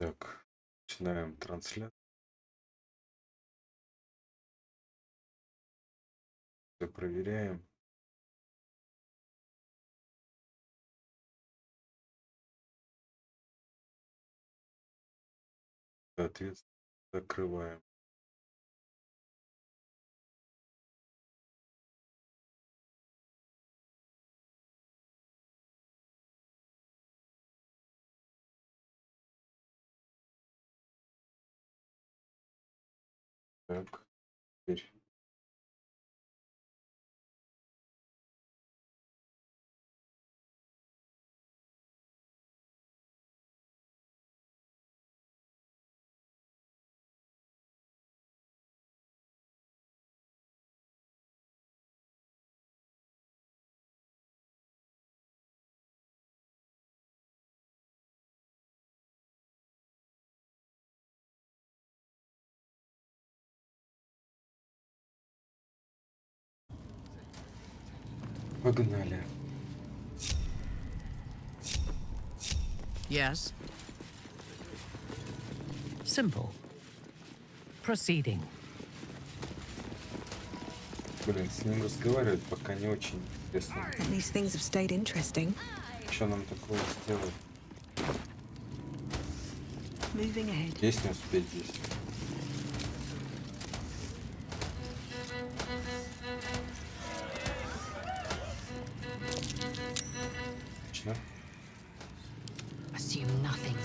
Так, начинаем трансляцию. Всё проверяем. Соответственно, закрываем. Так, теперь погнали. Yes. Simple. Proceeding. Блин, с ним разговаривать пока не очень интересно. At least things have stayed interesting. Что нам такого сделать? Moving ahead. Здесь не успеть здесь. Отлично. Assume nothing.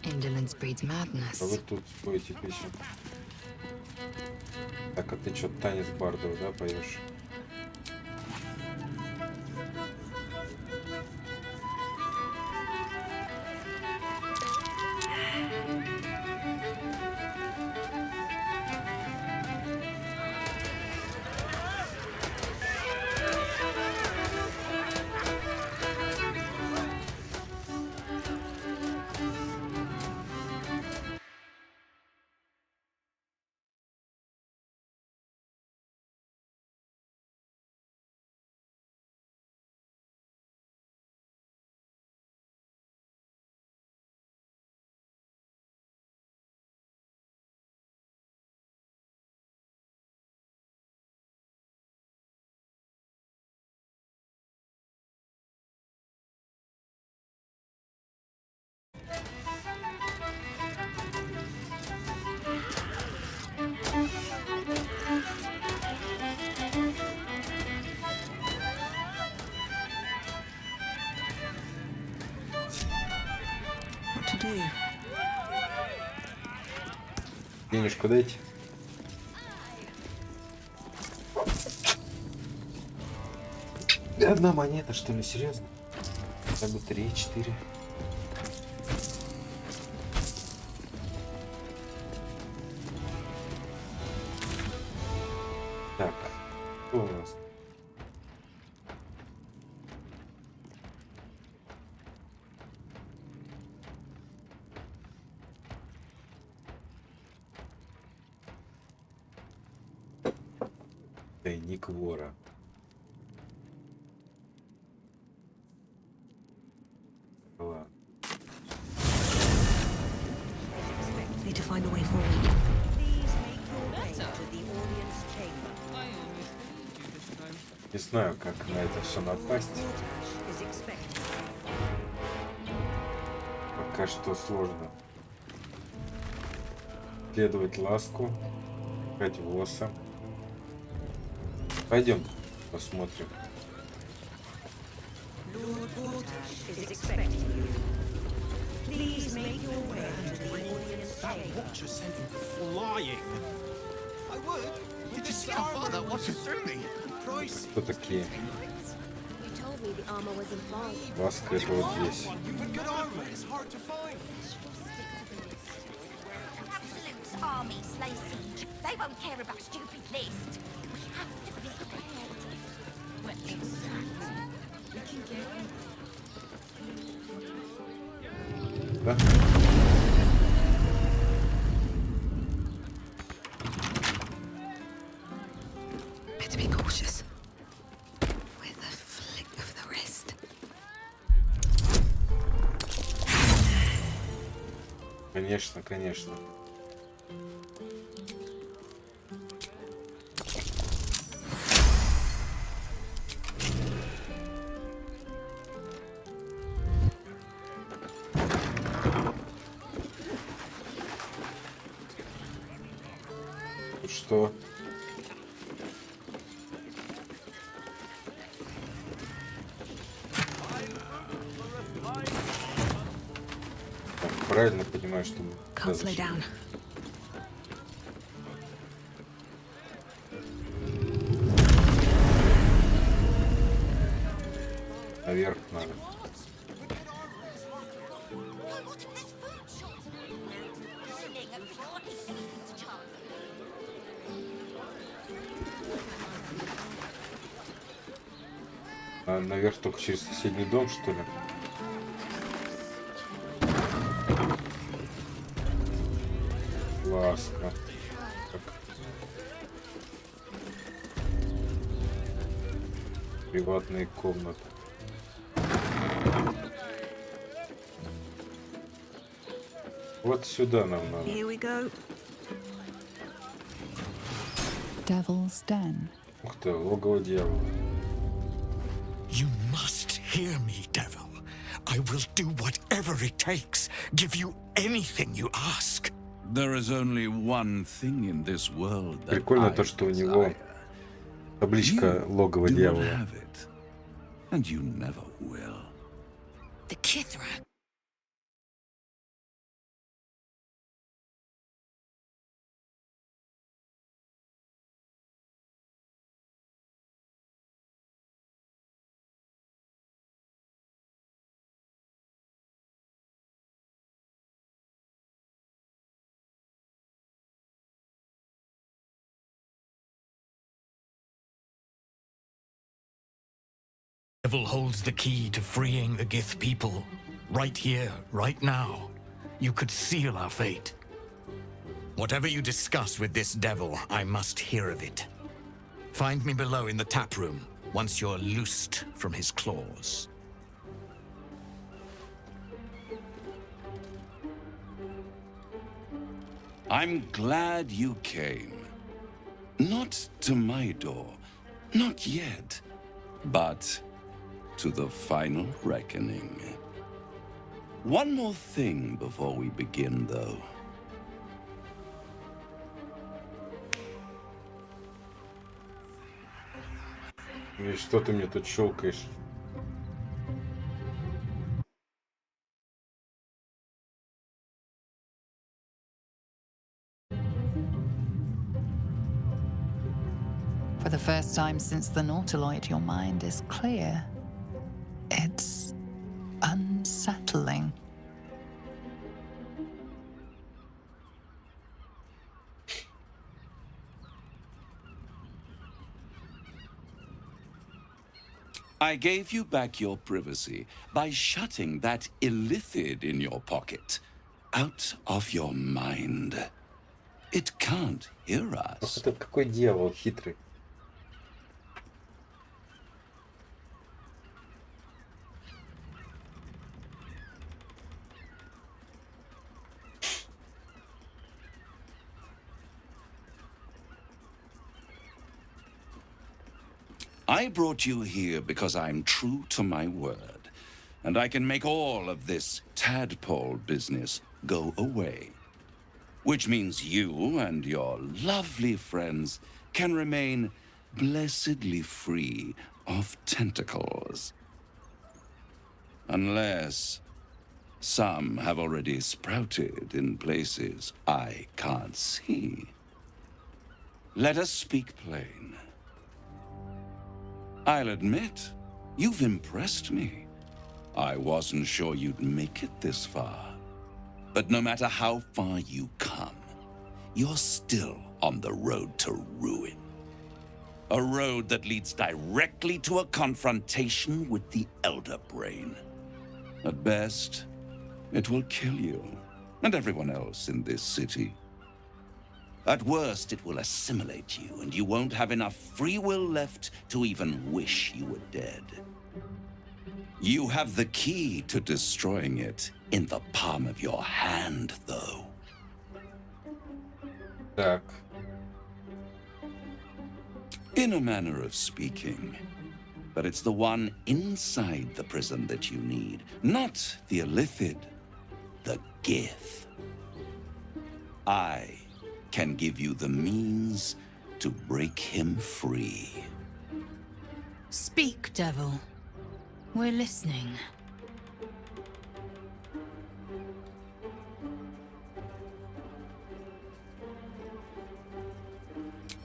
Indolence breeds madness. А вы тут споете песню. Так, а ты что, танец Бардов, да, поешь? What to do? Денежку дайте. Одна монета, что ли, серьезно? Хотя бы 3-4. Так, что у нас? Тайник вора. Ладно. Need to find a way forward. Please make your way to the audience chamber. Не знаю, как на это все напасть. Is expected. Пока что сложно. Следовать ласку. Искать воса. Пойдем посмотрим. Lord Vortash is expecting you. Please make your way to the audience That chamber. watcher sent him flying. I would. Did you see how far that watcher threw me? Pricey. Кто такие? You told me the armor was involved. Ласка это вот здесь. You've got good armor. It's hard to find. Absolute army slay siege. They won't care about stupid list. We have to be prepared. Well, exactly. We can get him. Да? Better be cautious. With a flick of the wrist. Конечно, конечно. Что? Так, правильно понимаю, что мы Can't slow зашли? down. Наверх надо. А наверх только через соседний дом, что ли? Классно. Как приватные комнаты. Вот сюда нам надо. Here we go. Devil's Den. Ух ты, логово дьявола. You must hear me, devil. I will do whatever it takes. Give you anything you ask. There is only one thing in this world that Прикольно I то, что у него desire. табличка логово Do not дьявола. have it, and you never will. The Kithra. Devil holds the key to freeing the Gith people. Right here, right now. You could seal our fate. Whatever you discuss with this devil, I must hear of it. Find me below in the tap room, once you're loosed from his claws. I'm glad you came. Not to my door, not yet, but to the final reckoning. One more thing before we begin, though. И что ты мне тут щелкаешь? For the first time since the Nautiloid, your mind is clear. It's unsettling. I gave you back your privacy by shutting that illithid in your pocket out of your mind. It can't hear Ох, us. это какой дьявол хитрый. I brought you here because I'm true to my word, and I can make all of this tadpole business go away. Which means you and your lovely friends can remain blessedly free of tentacles. Unless some have already sprouted in places I can't see. Let us speak plain. I'll admit, you've impressed me. I wasn't sure you'd make it this far. But no matter how far you come, you're still on the road to ruin. A road that leads directly to a confrontation with the Elder Brain. At best, it will kill you and everyone else in this city. At worst, it will assimilate you, and you won't have enough free will left to even wish you were dead. You have the key to destroying it in the palm of your hand, though. Так. In a manner of speaking. But it's the one inside the prison that you need, not the Illithid, the Gith. I can give you the means to break him free. Speak, devil. We're listening.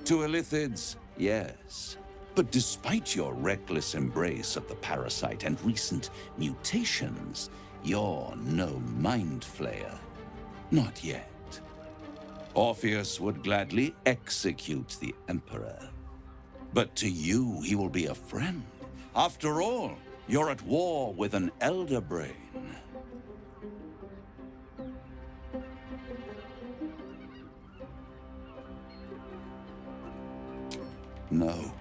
To Illithids, yes. But despite your reckless embrace of the parasite and recent mutations, you're no mind flayer. Not yet. Orpheus would gladly execute the Emperor. But to you, he will be a friend. After all, you're at war with an elder brain. No.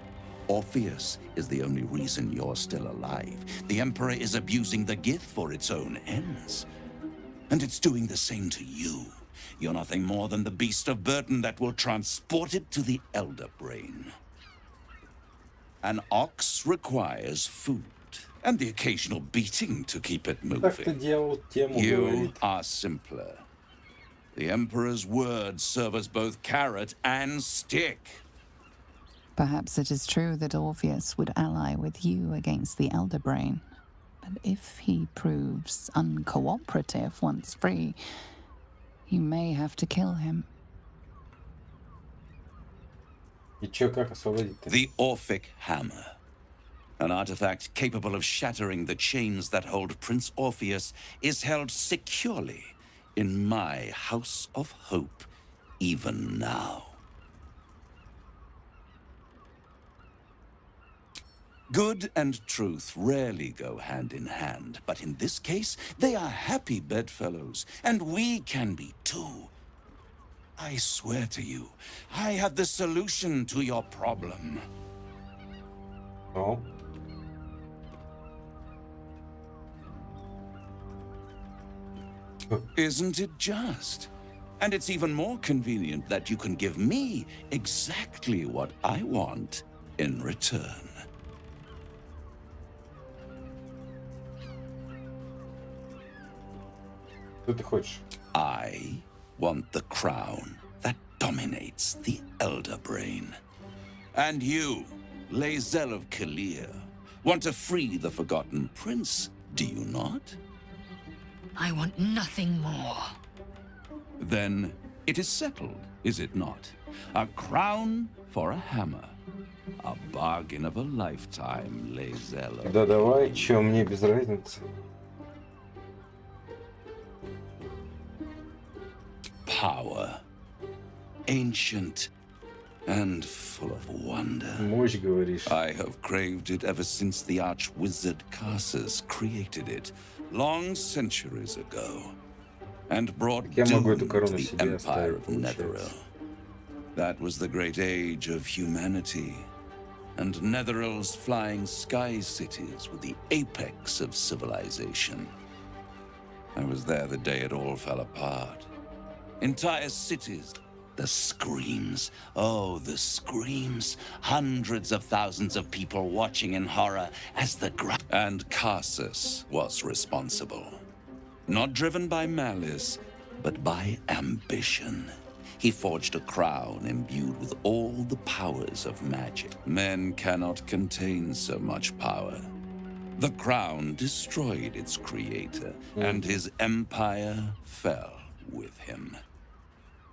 Orpheus is the only reason you're still alive. The Emperor is abusing the Gith for its own ends. And it's doing the same to you. You're nothing more than the beast of burden that will transport it to the Elder Brain. An ox requires food, and the occasional beating to keep it Так-то moving. дьявол тему You говорит. are simpler. The Emperor's words serve as both carrot and stick. Perhaps it is true that Orpheus would ally with you against the Elder Brain. But if he proves uncooperative once free, you may have to kill him. И чё, как освободить-то? The Orphic Hammer. An artifact capable of shattering the chains that hold Prince Orpheus is held securely in my House of Hope, even now. Good and truth rarely go hand in hand, but in this case, they are happy bedfellows, and we can be too. I swear to you, I have the solution to your problem. Ну, Isn't it just? And it's even more convenient that you can give me exactly what I want in return. что ты хочешь? I want the crown that dominates the Elder Brain. And you, Lae'zel of Kalir, want to free the Forgotten Prince, do you not? I want nothing more. Then it is settled, is it not? A crown for a hammer. A bargain of a lifetime, Lae'zel of... Да давай, чё, мне без разницы. Power. Ancient and full of wonder. Мощь, говоришь. I have craved it ever since the arch-wizard Karsus created it, long centuries ago, and brought Я могу doom эту to корону the себе empire оставить, of получается. Netheril. That was the great age of humanity, and Netheril's flying sky cities were the apex of civilization. I was there the day it all fell apart. Entire cities. The screams. Oh, the screams. Hundreds of thousands of people watching in horror as the And Karsus was responsible. Not driven by malice, but by ambition. He forged a crown imbued with all the powers of magic. Men cannot contain so much power. The crown destroyed its creator, and his empire fell with him.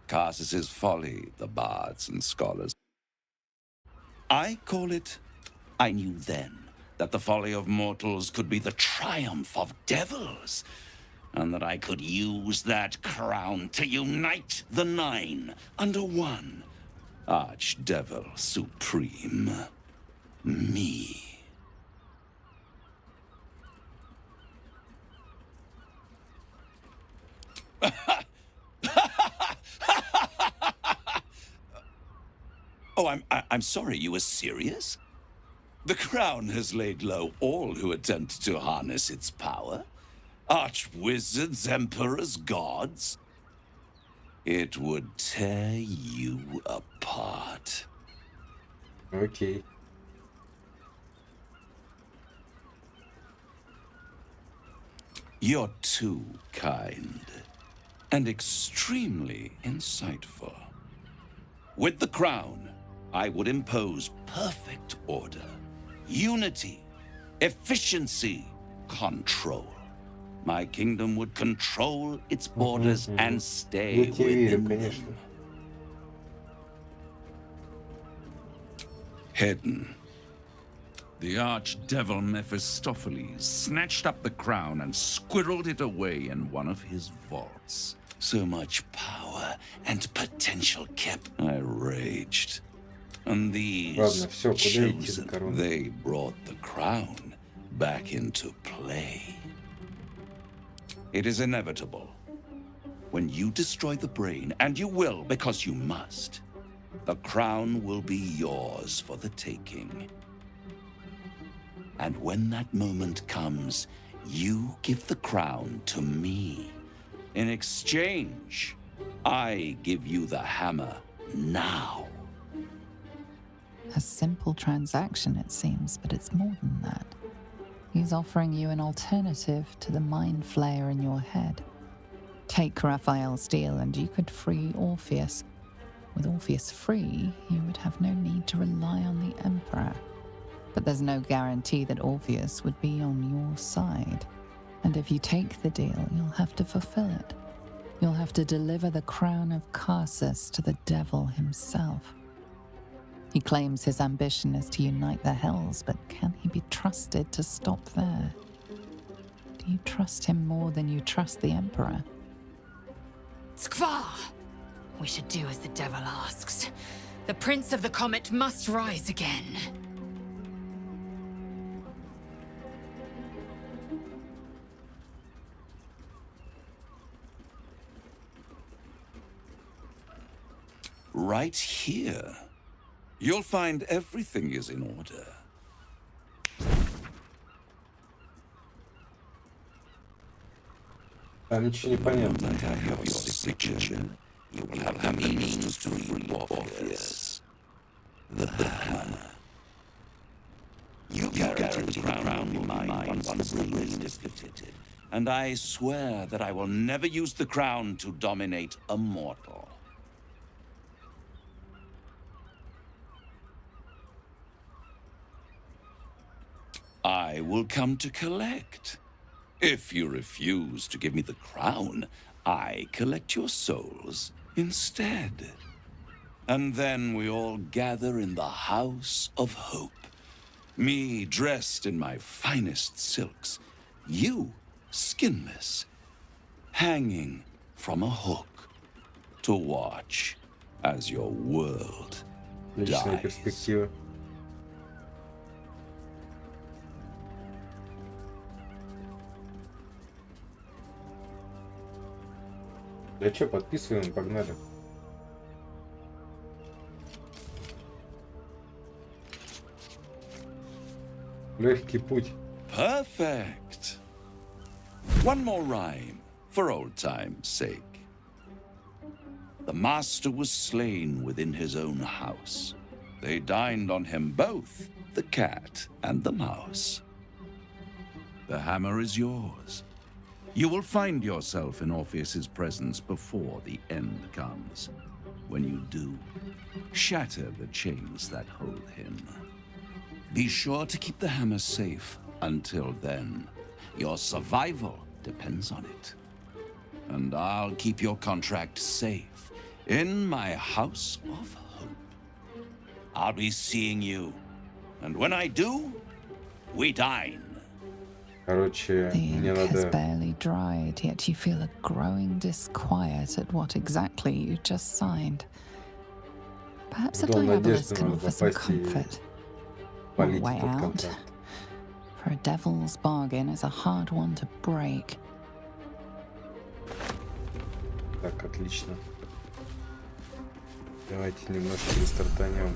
Karsus's folly, the bards and scholars. I call it, I knew then that the folly of mortals could be the triumph of devils, and that I could use that crown to unite the Nine under one Archdevil Supreme, me. Oh, I'm sorry, you were serious? The crown has laid low all who attempt to harness its power, Arch-wizards, emperors, gods? It would tear you apart. Окей. You're too kind and extremely insightful. With the crown, I would impose perfect order, unity, efficiency, control. My kingdom would control its borders and stay Я тебе верю, within конечно. them. Hidden. The archdevil Mephistopheles snatched up the crown and squirreled it away in one of his vaults. So much power and potential kept. I raged. And these Ладно, всё, куда идти за chosen, короной? they brought the crown back into play. It is inevitable. When you destroy the brain, and you will because you must, the crown will be yours for the taking. And when that moment comes, you give the crown to me. In exchange, I give you the hammer now. A simple transaction, it seems, but it's more than that. He's offering you an alternative to the mind flayer in your head. Take Raphael's steel and you could free Orpheus. With Orpheus free, you would have no need to rely on the Emperor. But there's no guarantee that Orpheus would be on your side. And if you take the deal, you'll have to fulfill it. You'll have to deliver the crown of Carsus to the devil himself. He claims his ambition is to unite the Hells, but can he be trusted to stop there? Do you trust him more than you trust the Emperor? Skvar! We should do as the devil asks. The Prince of the Comet must rise again. Right here. You'll find everything is in order. Там ничего не понятно. I have your signature. You will have the means to free Orpheus. The hammer. You guarantee the crown will be mine once the brain is fitted. And I swear that I will never use the crown to dominate a mortal. I will come to collect. If you refuse to give me the crown, I collect your souls instead. And then we all gather in the House of Hope. Me dressed in my finest silks, you skinless, hanging from a hook to watch as your world Отличная dies. перспектива. Да что, подписываем, погнали. Легкий путь. Perfect. One more rhyme, for old time's sake. The master was slain within his own house. They dined on him both, the cat and the mouse. The hammer is yours. You will find yourself in Orpheus's presence before the end comes. When you do, shatter the chains that hold him. Be sure to keep the hammer safe until then. Your survival depends on it. And I'll keep your contract safe in my House of Hope. I'll be seeing you. And when I do, we dine. Короче, The мне ink has надо... barely dried, yet you feel a growing disquiet at what exactly you just signed. Perhaps a Дом diabolist надежды can надо offer some попасть и comfort. Or a полить way этот out. контракт. For a devil's bargain is a hard one to break. Так, отлично. Давайте немножко рестартанем.